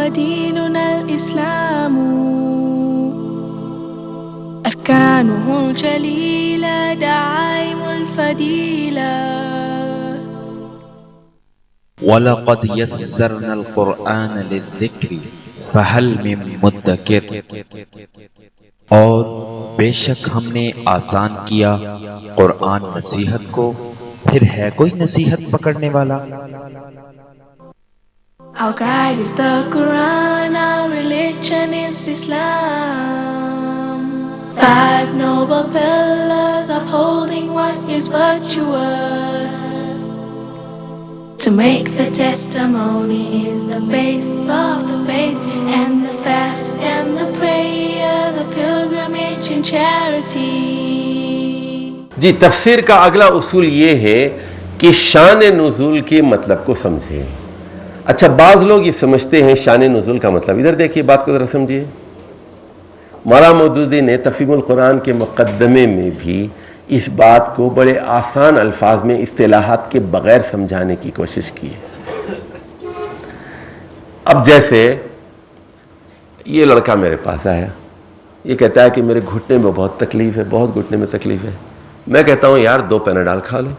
وديننا الإسلام أركانه الجليلة دعائم الفضيلة. وَلَقَدْ يَسَّرْنَا الْقُرْآنَ لِلذِّكْرِ فَهَلْ مِن مُدَّكِرٍ، اور بے شک ہم نے آسان کیا قرآن نصیحت کو، پھر ہے کوئی نصیحت پکڑنے والا؟ Our guide is the Quran, our religion is Islam. 5 noble pillars upholding what is virtuous. To make the testimony is the base of the faith, and the fast and the prayer, the pilgrimage and charity. جی، تفسیر کا اگلا اصول یہ ہے کہ شان نزول کے مطلب کو سمجھیں۔ اچھا، بعض لوگ یہ سمجھتے ہیں شان نزول کا مطلب، ادھر دیکھیے بات کو ذرا سمجھیے۔ مولانا مودودی نے تفہیم القرآن کے مقدمے میں بھی اس بات کو بڑے آسان الفاظ میں اصطلاحات کے بغیر سمجھانے کی کوشش کی ہے۔ اب جیسے یہ لڑکا میرے پاس آیا، یہ کہتا ہے کہ میرے گھٹنے میں بہت تکلیف ہے، بہت گھٹنے میں تکلیف ہے۔ میں کہتا ہوں یار 2 پیناڈال کھا لو۔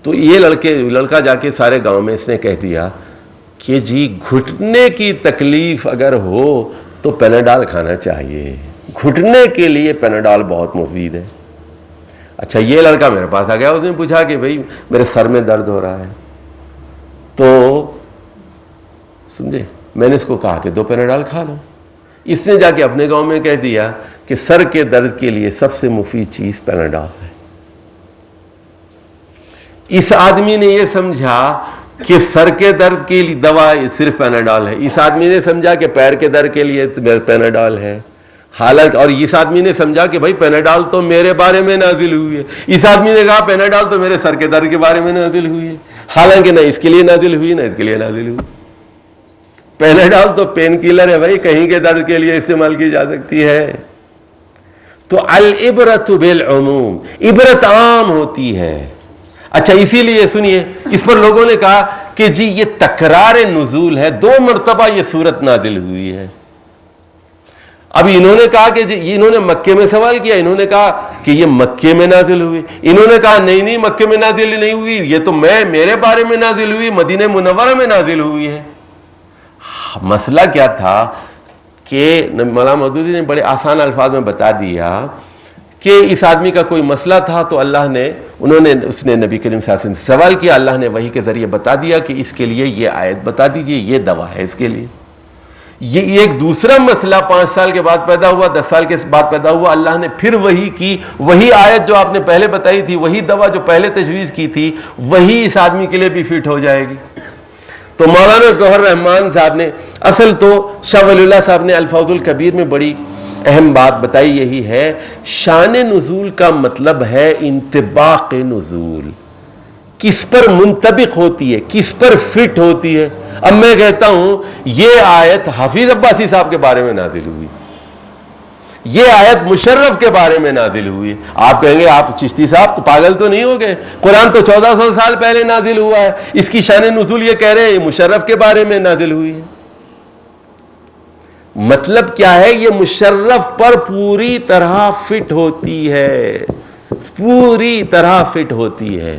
تو یہ لڑکا جا کے سارے گاؤں میں اس نے کہہ دیا کہ جی گھٹنے کی تکلیف اگر ہو تو پیناڈال کھانا چاہیے، گھٹنے کے لیے پیناڈال بہت مفید ہے۔ اچھا، یہ لڑکا میرے پاس آ گیا، اس نے پوچھا کہ بھئی میرے سر میں درد ہو رہا ہے، تو سمجھے میں نے اس کو کہا کہ 2 پیناڈال کھا لو۔ اس نے جا کے اپنے گاؤں میں کہہ دیا کہ سر کے درد کے لیے سب سے مفید چیز پیناڈال ہے۔ اس آدمی نے یہ سمجھا کہ سر کے درد کے لیے دوا صرف پیناڈال ہے، اس آدمی نے سمجھا کہ پیر کے درد کے لیے پیناڈال ہے، حالانکہ اور اس آدمی نے سمجھا کہ بھائی پیناڈال تو میرے بارے میں نازل ہوئی ہے، اس آدمی نے کہا پیناڈال تو میرے سر کے درد کے بارے میں نازل ہوئی ہے، حالانکہ نہ اس کے لیے نازل ہوئی نہ اس کے لیے نازل ہوئی۔ پیناڈال تو پین کلر ہے بھائی، کہیں کے درد کے لیے استعمال کی جا سکتی ہے۔ تو العبرۃ بالعموم، عبرت عام ہوتی ہے۔ اچھا، اسی لیے سنیے، اس پر لوگوں نے کہا کہ جی یہ تکرار نزول ہے، 2 مرتبہ یہ سورت نازل ہوئی ہے۔ اب انہوں نے کہا کہ جی انہوں نے مکے میں سوال کیا، انہوں نے کہا کہ یہ مکے میں نازل ہوئی، انہوں نے کہا نہیں مکے میں نازل نہیں ہوئی، یہ تو میرے بارے میں نازل ہوئی، مدینہ منورہ میں نازل ہوئی ہے۔ مسئلہ کیا تھا کہ مولانا مودودی نے بڑے آسان الفاظ میں بتا دیا کہ اس آدمی کا کوئی مسئلہ تھا، تو اس نے نبی کریم صلی اللہ علیہ وسلم سے سوال کیا، اللہ نے وحی کے ذریعے بتا دیا کہ اس کے لیے یہ آیت بتا دیجئے، یہ دوا ہے اس کے لیے۔ یہ ایک دوسرا مسئلہ 5 سال کے بعد پیدا ہوا، 10 سال کے بعد پیدا ہوا، اللہ نے پھر وحی کی، وہی آیت جو آپ نے پہلے بتائی تھی، وہی دوا جو پہلے تجویز کی تھی، وہی اس آدمی کے لیے بھی فٹ ہو جائے گی۔ تو مولانا گوہر رحمان صاحب نے، اصل تو شاہ ولی اللہ صاحب نے الفاظ الکبیر میں بڑی اہم بات بتائی، یہی ہے شان نزول کا مطلب ہے انطباق نزول، کس پر منطبق ہوتی ہے، کس پر فٹ ہوتی ہے۔ اب میں کہتا ہوں یہ آیت حفیظ عباسی صاحب کے بارے میں نازل ہوئی، یہ آیت مشرف کے بارے میں نازل ہوئی، آپ کہیں گے آپ چشتی صاحب پاگل تو نہیں ہو گئے، قرآن تو 1400 سال پہلے نازل ہوا ہے، اس کی شان نزول یہ کہہ رہے ہیں یہ مشرف کے بارے میں نازل ہوئی ہے۔ مطلب کیا ہے؟ یہ مشرف پر پوری طرح فٹ ہوتی ہے، پوری طرح فٹ ہوتی ہے۔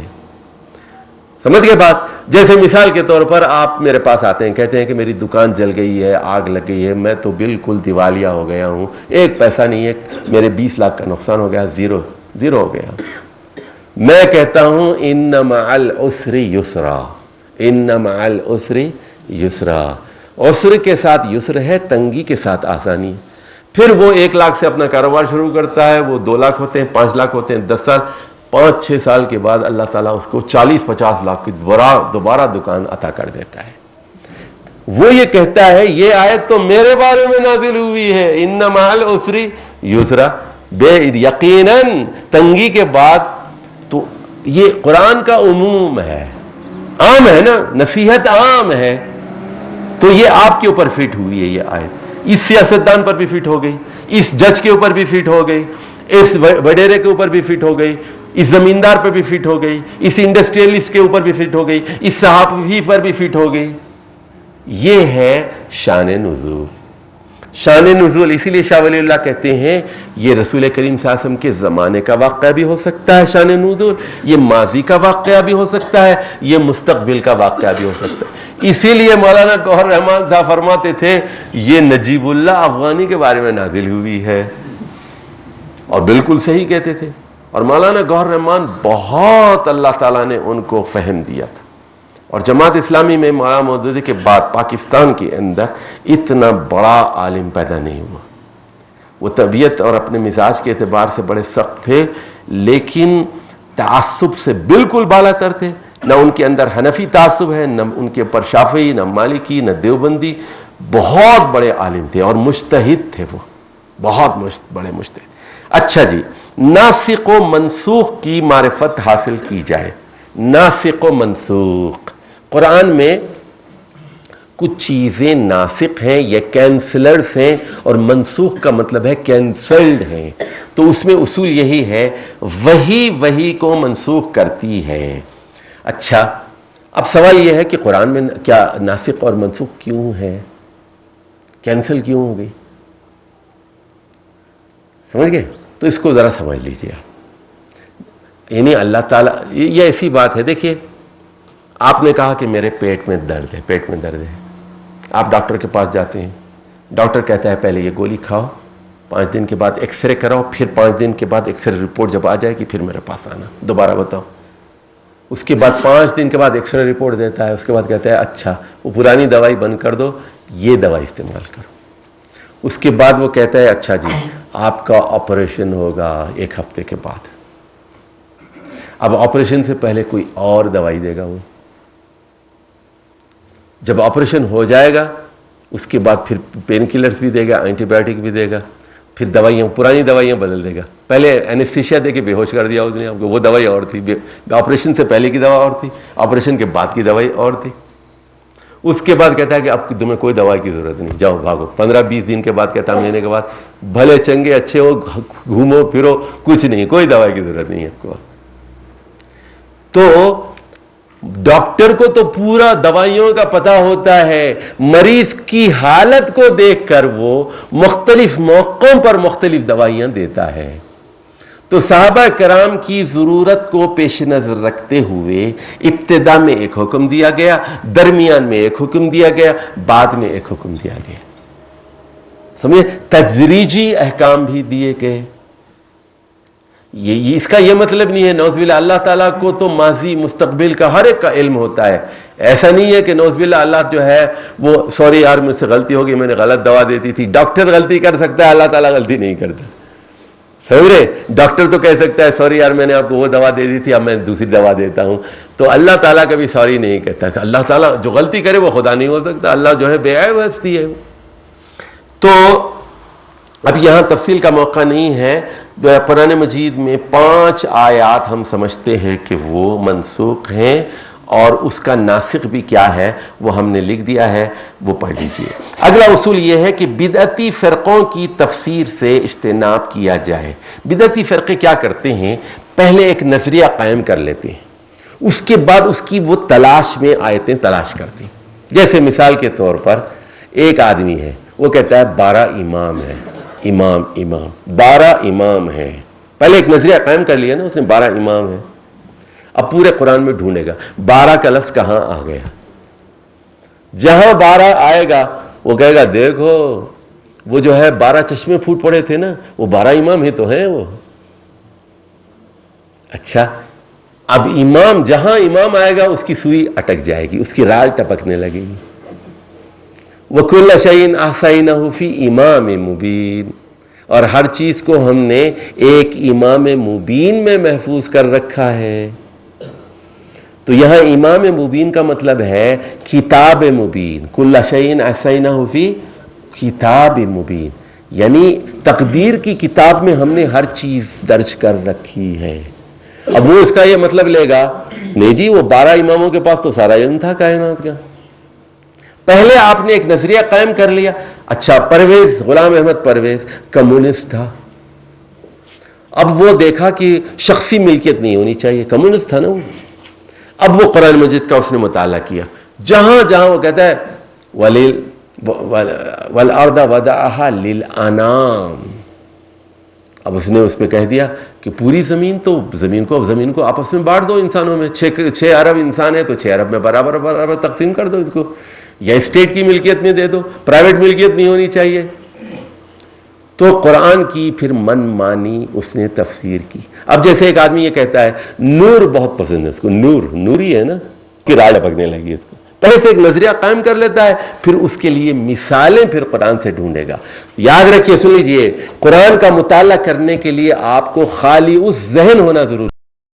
سمجھ گئے بات؟ جیسے مثال کے طور پر آپ میرے پاس آتے ہیں، کہتے ہیں کہ میری دکان جل گئی ہے، آگ لگ گئی ہے، میں تو بالکل دیوالیہ ہو گیا ہوں، 1 پیسہ نہیں ہے، میرے 20 لاکھ کا نقصان ہو گیا، زیرو ہو گیا۔ میں کہتا ہوں ان مع العسر یسرا، ان مع العسر یسرا، عسر کے ساتھ یسر ہے، تنگی کے ساتھ آسانی ہے۔ پھر وہ 1 لاکھ سے اپنا کاروبار شروع کرتا ہے، وہ 2 لاکھ ہوتے ہیں، 5 لاکھ ہوتے ہیں، 10 سال، 5-6 سال کے بعد اللہ تعالیٰ اس کو 40-50 لاکھ کی دوبارہ دکان عطا کر دیتا ہے۔ وہ یہ کہتا ہے یہ آیت تو میرے بارے میں نازل ہوئی ہے، ان مع العسر یسرا، بے یقیناً تنگی کے بعد، تو یہ قرآن کا عموم ہے، عام ہے نا، نصیحت عام ہے، تو یہ آپ کے اوپر فٹ ہوئی ہے یہ آیت، اس سیاستدان پر بھی فٹ ہو گئی، اس جج کے اوپر بھی فٹ ہو گئی، اس وڈیرے کے اوپر بھی فٹ ہو گئی، اس زمیندار پر بھی فٹ ہو گئی، اس انڈسٹریلسٹ کے اوپر بھی فٹ ہو گئی، اس صحافی پر بھی فٹ ہو گئی۔ یہ ہے شان نزول. شان نزول اسی لیے شاہ ولی اللہ کہتے ہیں یہ رسول کریم صلی اللہ علیہ وسلم کے زمانے کا واقعہ بھی ہو سکتا ہے شان نزول, یہ ماضی کا واقعہ بھی ہو سکتا ہے, یہ مستقبل کا واقعہ بھی ہو سکتا ہے. اسی لیے مولانا گوہر رحمان صاحب فرماتے تھے یہ نجیب اللہ افغانی کے بارے میں نازل ہوئی ہے, اور بالکل صحیح کہتے تھے. اور مولانا گوہر رحمان بہت اللہ تعالیٰ نے ان کو فہم دیا تھا. اور جماعت اسلامی میں مولانا مودودی کے بعد پاکستان کے اندر اتنا بڑا عالم پیدا نہیں ہوا. وہ طبیعت اور اپنے مزاج کے اعتبار سے بڑے سخت تھے, لیکن تعصب سے بالکل بالا تر تھے. نہ ان کے اندر حنفی تعصب ہے, نہ ان کے اوپر شافعی, نہ مالکی, نہ دیوبندی. بہت بڑے عالم تھے اور مجتہد تھے, وہ بہت بڑے مجتہد. اچھا جی, ناسخ و منسوخ کی معرفت حاصل کی جائے. ناسخ و منسوخ, قرآن میں کچھ چیزیں ناسخ ہیں یا کینسلرز ہیں, اور منسوخ کا مطلب ہے کینسلڈ ہیں. تو اس میں اصول یہی ہے وہی کو منسوخ کرتی ہے. اچھا, اب سوال یہ ہے کہ قرآن میں کیا ناسخ اور منسوخ کیوں ہے, کینسل کیوں ہو گئی؟ سمجھ گئے؟ تو اس کو ذرا سمجھ لیجیے آپ. یعنی اللہ تعالیٰ, یہ ایسی بات ہے, دیکھیے آپ نے کہا کہ میرے پیٹ میں درد ہے. آپ ڈاکٹر کے پاس جاتے ہیں, ڈاکٹر کہتا ہے پہلے یہ گولی کھاؤ, 5 دن کے بعد ایکس رے کراؤ, پھر 5 دن کے بعد ایکس رے رپورٹ جب آ جائے گی پھر میرے پاس آنا, دوبارہ بتاؤ. اس کے بعد 5 دن کے بعد ایکس رے رپورٹ دیتا ہے, اس کے بعد کہتا ہے اچھا وہ پرانی دوائی بند کر دو, یہ دوائی استعمال کرو. اس کے بعد وہ کہتا ہے اچھا جی آپ کا آپریشن ہوگا 1 ہفتے کے بعد. اب آپریشن سے پہلے کوئی اور دوائی دے گا. وہ جب آپریشن ہو جائے گا اس کے بعد پھر پین کلرز بھی دے گا, اینٹی بایوٹک بھی دے گا, پھر دوائیاں, پرانی دوائیاں بدل دے گا. پہلے اینستھیشیا دے کے بے ہوش کر دیا اس نے آپ کو, وہ دوائی اور تھی. آپریشن سے پہلے کی دوا اور تھی, آپریشن کے بعد کی دوائی اور تھی. اس کے بعد کہتا ہے کہ اب تمہیں کوئی دوائی کی ضرورت نہیں, جاؤ بھاگو. 15-20 دن کے بعد کہتا ہے مہینے کے بعد بھلے چنگے اچھے ہو, گھومو پھرو, کچھ نہیں, کوئی دوائی کی ضرورت نہیں ہے آپ کو. تو ڈاکٹر کو تو پورا دوائیوں کا پتہ ہوتا ہے, مریض کی حالت کو دیکھ کر وہ مختلف موقعوں پر مختلف دوائیاں دیتا ہے. تو صحابہ کرام کی ضرورت کو پیش نظر رکھتے ہوئے ابتدا میں ایک حکم دیا گیا, درمیان میں ایک حکم دیا گیا, بعد میں ایک حکم دیا گیا. سمجھے, تدریجی احکام بھی دیے گئے. اس کا یہ مطلب نہیں ہے نعوذ باللہ اللہ تعالیٰ کو تو ماضی مستقبل کا ہر ایک کا علم ہوتا ہے. ایسا نہیں ہے کہ نعوذ باللہ اللہ جو ہے وہ سوری یار مجھ سے غلطی ہوگی, میں نے غلط دوا دے دی تھی. ڈاکٹر غلطی کر سکتا ہے, اللہ تعالیٰ غلطی نہیں کرتا. سمجھ رہے, ڈاکٹر تو کہہ سکتا ہے سوری یار میں نے آپ کو وہ دوا دے دی تھی, اب میں دوسری دوا دیتا ہوں. تو اللہ تعالیٰ کبھی سوری نہیں کہتا. کہ اللہ تعالیٰ جو غلطی کرے وہ خدا نہیں ہو سکتا, اللہ جو ہے بے عیب ہستی ہے. تو اب یہاں تفصیل کا موقع نہیں ہے. قرآن مجید میں 5 آیات ہم سمجھتے ہیں کہ وہ منسوخ ہیں, اور اس کا ناسخ بھی کیا ہے وہ ہم نے لکھ دیا ہے, وہ پڑھ لیجئے. اگلا اصول یہ ہے کہ بدعتی فرقوں کی تفسیر سے اجتناب کیا جائے. بدعتی فرقے کیا کرتے ہیں, پہلے ایک نظریہ قائم کر لیتے ہیں, اس کے بعد اس کی وہ تلاش میں آیتیں تلاش کرتے ہیں. جیسے مثال کے طور پر ایک آدمی ہے, وہ کہتا ہے 12 امام ہیں, امام 12 امام ہیں. پہلے ایک نظریہ قائم کر لیا نا اس نے, 12 امام ہیں. اب پورے قرآن میں ڈھونڈے گا 12 کا لفظ کہاں آ گیا. جہاں 12 آئے گا وہ کہے گا دیکھو وہ جو ہے 12 چشمے پھوٹ پڑے تھے نا, وہ 12 امام ہی تو ہیں وہ. اچھا, اب امام جہاں امام آئے گا اس کی سوئی اٹک جائے گی, اس کی رال ٹپکنے لگے گی. وَكُلَّ شَيْءٍ أَحْصَيْنَاهُ فِي إِمَامٍ مُبِينٍ, اور ہر چیز کو ہم نے ایک امام مبین میں محفوظ کر رکھا ہے. تو یہاں امام مبین کا مطلب ہے کتاب مبین. کل شیء احصیناہ فی کتاب مبین, یعنی تقدیر کی کتاب میں ہم نے ہر چیز درج کر رکھی ہے. اب وہ اس کا یہ مطلب لے گا نہیں جی وہ 12 اماموں کے پاس تو سارا علم تھا کائنات کا. پہلے آپ نے ایک نظریہ قائم کر لیا. اچھا, پرویز, غلام احمد پرویز کمیونسٹ تھا. اب وہ دیکھا کہ شخصی ملکیت نہیں ہونی چاہیے, کمیونسٹ تھا نا وہ. اب وہ قرآن مجید کا اس نے مطالعہ کیا, جہاں جہاں وہ کہتا ہے والارض وضعها للانام. اب اس نے اس پہ کہہ دیا کہ پوری زمین کو آپس میں بانٹ دو انسانوں میں. 6 ارب انسان ہے تو 6 ارب میں برابر تقسیم کر دو اس کو, یا اسٹیٹ کی ملکیت میں دے دو, پرائیویٹ ملکیت نہیں ہونی چاہیے. تو قرآن کی پھر من مانی اس نے تفسیر کی. اب جیسے ایک آدمی یہ کہتا ہے نور بہت پسند ہے اس کو, نوری ہے نا, کراڑ پکنے لگی اس کو, پہلے سے ایک نظریہ قائم کر لیتا ہے, پھر اس کے لیے مثالیں پھر قرآن سے ڈھونڈے گا. یاد رکھیے, سن لیجئے, قرآن کا مطالعہ کرنے کے لیے آپ کو خالی اس ذہن ہونا ضروری